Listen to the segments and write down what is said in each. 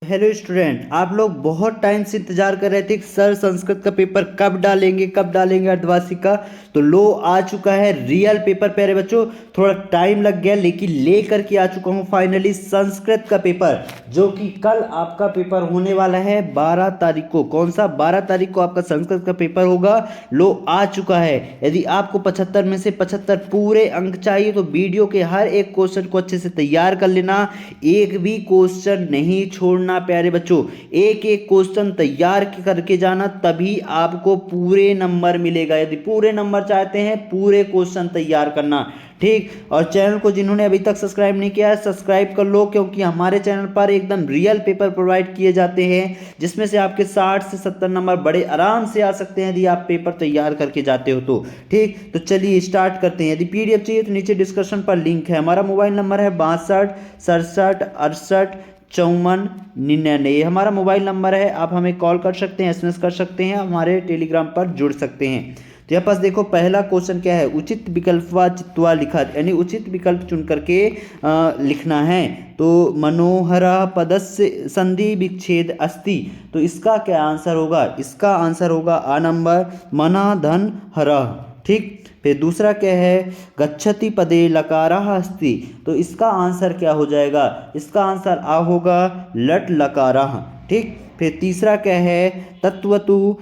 Hello student, आप लोग बहुत टाइम से इंतजार कर रहे थे कि सर संस्कृत का पेपर कब डालेंगे अर्धवार्षिक का। तो लो आ चुका है रियल पेपर। प्यारे बच्चों, थोड़ा टाइम लग गया लेकिन ले करके आ चुका हूँ फाइनली संस्कृत का पेपर, जो कि कल आपका पेपर होने वाला है 12 तारीख को। कौन सा 12 तारीख को आपका संस्कृत का पेपर होगा। लो आ चुका है। यदि आपको 75 में से 75 पूरे अंक चाहिए तो वीडियो के हर एक क्वेश्चन को अच्छे से तैयार कर लेना, एक भी क्वेश्चन नहीं छोड़ना। प्यारे बच्चों, एक एक क्वेश्चन तैयार करके जाना, तभी आपको पूरे नंबर मिलेगा। यदि पूरे नंबर चाहते हैं पूरे क्वेश्चन तैयार करना, ठीक। और चैनल को जिन्होंने अभी तक सब्सक्राइब नहीं किया है सब्सक्राइब कर लो, क्योंकि हमारे चैनल पर एकदम रियल पेपर प्रोवाइड किए जाते हैं, जिसमें से आपके 60 से 70 नंबर बड़े आराम से आ सकते हैं यदि आप पेपर तैयार करके जाते हो तो, ठीक। तो चलिए स्टार्ट करते हैं। यदि पीडीएफ चाहिए तो नीचे डिस्क्रिप्शन पर लिंक है। हमारा मोबाइल नंबर है 62 67 68 54 99। ये हमारा मोबाइल नंबर है। आप हमें कॉल कर सकते हैं, एसएमएस कर सकते हैं, हमारे टेलीग्राम पर जुड़ सकते हैं। तो यहाँ पास देखो पहला क्वेश्चन क्या है, उचित विकल्पवा चित्वा लिखत, यानी उचित विकल्प चुन करके लिखना है। तो मनोहरा पदस्य संधि विच्छेद अस्ति, तो इसका क्या आंसर होगा। इसका आंसर होगा आ नंबर मना धन हरः, ठीक। फिर दूसरा क्या है, गच्छति पदे लकारः अस्ति, तो इसका आंसर क्या हो जाएगा। इसका आंसर आ होगा लट लकारः, ठीक। फिर तीसरा क्या है, तत्वतु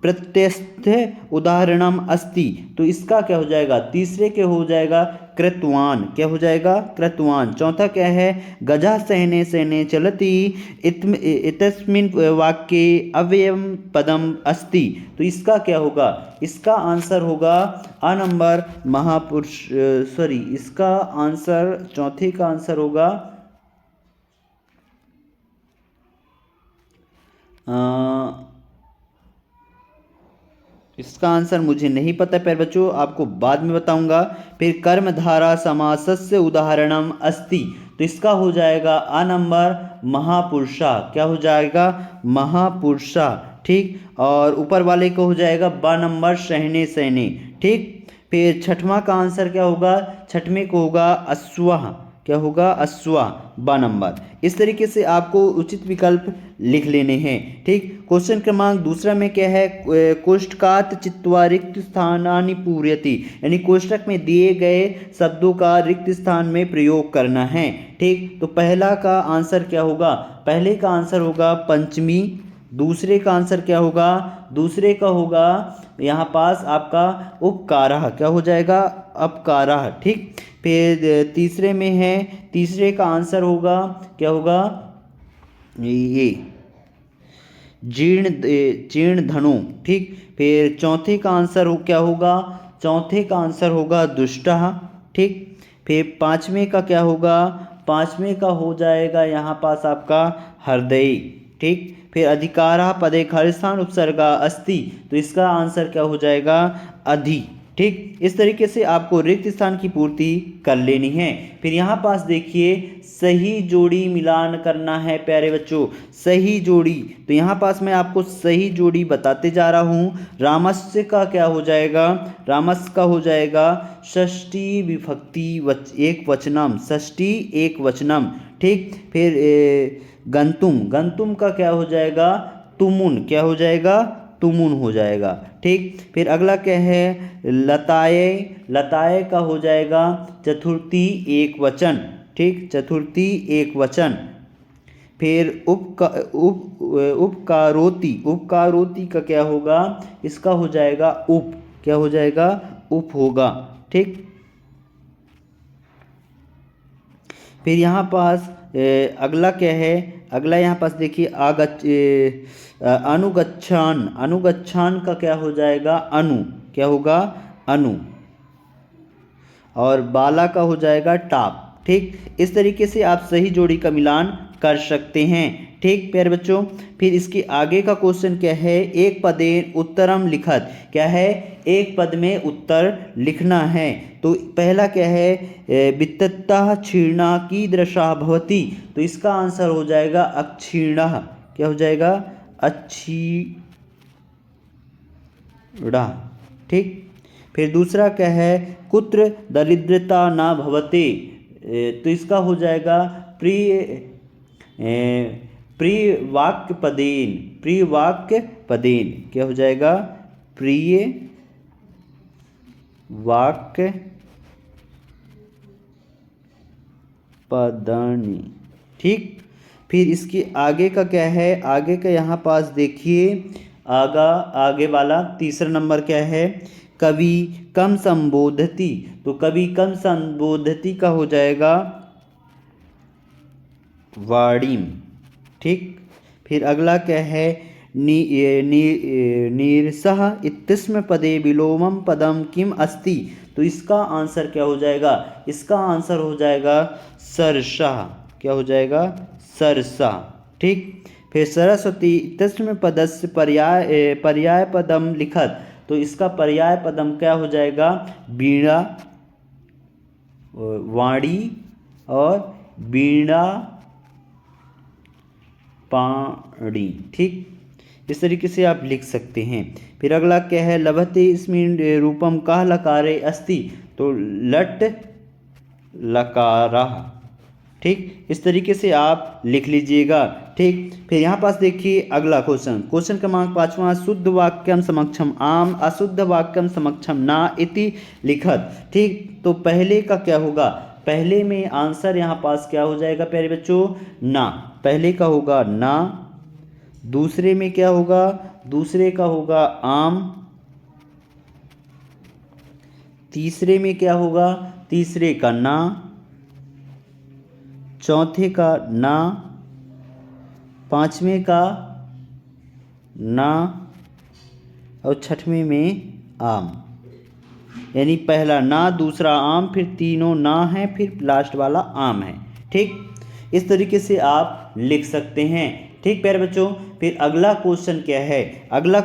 प्रत्यस्थ उदाहरणम अस्ति, तो इसका क्या हो जाएगा। तीसरे के हो जाएगा कृतवान, क्या हो जाएगा कृतवान। चौथा क्या है, गजा सहने सहने चलति इतस्मिन् वाक्ये अव्ययम पदम अस्ति, तो इसका क्या होगा। इसका आंसर होगा आ नंबर महापुरुष, सॉरी, इसका आंसर चौथे का आंसर होगा इसका आंसर मुझे नहीं पता प्यारे बच्चों, आपको बाद में बताऊंगा। फिर कर्मधारा समासस्य उदाहरणम अस्ति, तो इसका हो जाएगा आ नंबर महापुरुषा, क्या हो जाएगा महापुरुषा, ठीक। और ऊपर वाले को हो जाएगा बा नंबर सहने सहने, ठीक। फिर छठवां का आंसर क्या होगा, छठवें को होगा अश्वः, क्या होगा अश्वा, बा नंबर। इस तरीके से आपको उचित विकल्प लिख लेने हैं, ठीक। क्वेश्चन क्रमांक दूसरा में क्या है, कोष्ठकात चित्वा रिक्त स्थानानि पूरयति, यानी कोष्ठक में दिए गए शब्दों का रिक्त स्थान में प्रयोग करना है, ठीक। तो पहला का आंसर क्या होगा, पहले का आंसर होगा पंचमी। दूसरे का आंसर क्या होगा, दूसरे का होगा यहाँ पास आपका उपकारः, क्या हो जाएगा अपकारः, ठीक। फिर तीसरे में है, तीसरे का आंसर होगा क्या होगा, ये जीर्ण जीर्ण धनु, ठीक। फिर चौथे का आंसर हो क्या होगा, चौथे का आंसर होगा दुष्टः, ठीक। फिर पांचवें का क्या होगा, पांचवें का हो जाएगा यहाँ पास आपका हृदय, ठीक। फिर अधिकारा पदे खालिस्थान उपसर्गा अस्ति, तो इसका आंसर क्या हो जाएगा अधि, ठीक। इस तरीके से आपको रिक्त स्थान की पूर्ति कर लेनी है। फिर यहाँ पास देखिए सही जोड़ी मिलान करना है प्यारे बच्चों, सही जोड़ी। तो यहाँ पास मैं आपको सही जोड़ी बताते जा रहा हूँ। रामस्य का क्या हो जाएगा, रामस्य का हो जाएगा षष्ठी विभक्ति एक वचनम, षष्ठी एक वचनम, ठीक। फिर गंतुम, गंतुम का क्या हो जाएगा तुमुन, क्या हो जाएगा तुमुन हो जाएगा, ठीक। फिर अगला क्या है लताए, लताए का हो जाएगा चतुर्थी एक वचन, ठीक, चतुर्थी एक वचन। फिर उपकारोति, उपकारोति का क्या होगा, इसका हो जाएगा उप, क्या हो जाएगा उप होगा, ठीक। फिर यहाँ पास अगला क्या है, अगला यहाँ पास देखिए अनुगच्छान, अनुगच्छान का क्या हो जाएगा अनु, क्या होगा अनु। और बाला का हो जाएगा टाप, ठीक। इस तरीके से आप सही जोड़ी का मिलान कर सकते हैं, ठीक प्यारे बच्चों। फिर इसके आगे का क्वेश्चन क्या है, एक पदे उत्तरम लिखत, क्या है एक पद में उत्तर लिखना है। तो पहला क्या है वित्ततः क्षीणा कीदृशा भवति, तो इसका आंसर हो जाएगा अक्षीणः, क्या हो जाएगा अच्छीणा, ठीक। फिर दूसरा क्या है कुत्र दरिद्रता न भवते, तो इसका हो जाएगा प्रिय प्रियवाक्य पदेन क्या हो जाएगा? प्रिय वाक्य पदानी। ठीक, फिर इसके आगे का क्या है? आगे का यहाँ पास देखिए, आगे वाला तीसरा नंबर क्या है? कवि कम संबोधति। तो कवि कम संबोधति का हो जाएगा वाणीम। ठीक, फिर अगला क्या है? नीरसः इत्यस्म पदे विलोमम पदम किम अस्ति। तो इसका आंसर क्या हो जाएगा? इसका आंसर हो जाएगा सरसा। क्या हो जाएगा? सरसा। ठीक, फिर सरस्वती इत्यस्म पदस्य पर्याय पदम लिखत। तो इसका पर्याय पदम क्या हो जाएगा? वीणा, वाणी और वीणा पाणी। ठीक, इस तरीके से आप लिख सकते हैं। फिर अगला क्या है? लभते इसमें रूपम कः लकारे अस्ति। तो लट लकारा। ठीक, इस तरीके से आप लिख लीजिएगा। ठीक, फिर यहाँ पास देखिए अगला क्वेश्चन क्रमांक 5वां, शुद्ध वाक्यम समक्षम आम अशुद्ध वाक्यम समक्षम ना इति लिखत। ठीक, तो पहले का क्या होगा? पहले में आंसर यहाँ पास क्या हो जाएगा प्यारे बच्चों? ना। पहले का होगा ना। दूसरे में क्या होगा? दूसरे का होगा आम। तीसरे में क्या होगा? तीसरे का ना। चौथे का ना। पांचवें का ना। और छठवें में आम। यानी पहला ना, दूसरा आम, फिर तीनों ना है, फिर लास्ट वाला आम है। ठीक, इस तरीके से आप लिख सकते हैं। ठीक प्यारे बच्चों, फिर अगला क्वेश्चन क्या है? अगला